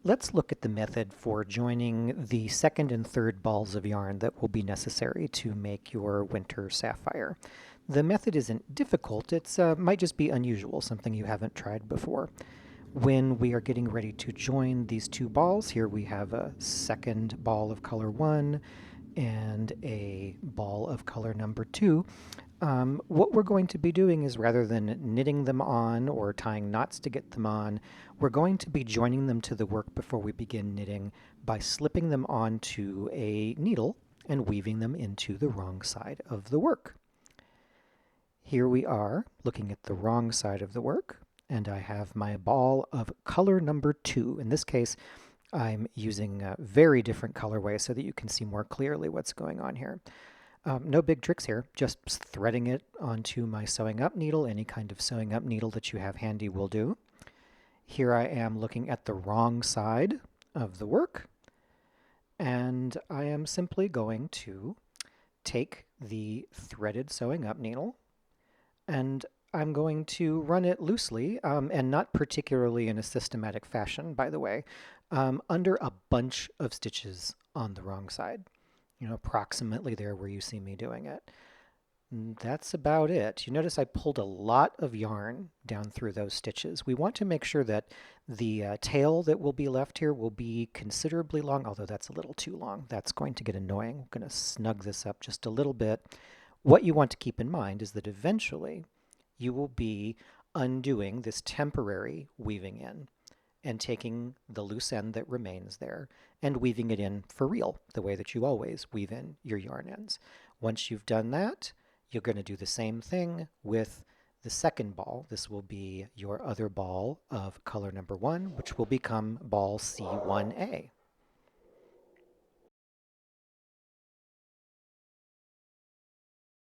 Let's look at the method for joining the second and third balls of yarn that will be necessary to make your Winter Sapphire. The method isn't difficult, it might just be unusual, something you haven't tried before. When we are getting ready to join these two balls, here we have a second ball of color 1 and a ball of color number 2. What we're going to be doing is, rather than knitting them on or tying knots to get them on, we're going to be joining them to the work before we begin knitting by slipping them onto a needle and weaving them into the wrong side of the work. Here we are looking at the wrong side of the work, and I have my ball of color number 2. In this case, I'm using a very different colorway so that you can see more clearly what's going on here. No big tricks here, just threading it onto my sewing up needle. Any kind of sewing up needle that you have handy will do. Here I am looking at the wrong side of the work, and I am simply going to take the threaded sewing up needle, and I'm going to run it loosely, and not particularly in a systematic fashion, by the way, under a bunch of stitches on the wrong side. Approximately there where you see me doing it. And that's about it. You notice I pulled a lot of yarn down through those stitches. We want to make sure that the tail that will be left here will be considerably long, although that's a little too long. That's going to get annoying. I'm going to snug this up just a little bit. What you want to keep in mind is that eventually you will be undoing this temporary weaving in and taking the loose end that remains there and weaving it in for real, the way that you always weave in your yarn ends. Once you've done that, you're going to do the same thing with the second ball. This will be your other ball of color number 1, which will become ball C1A.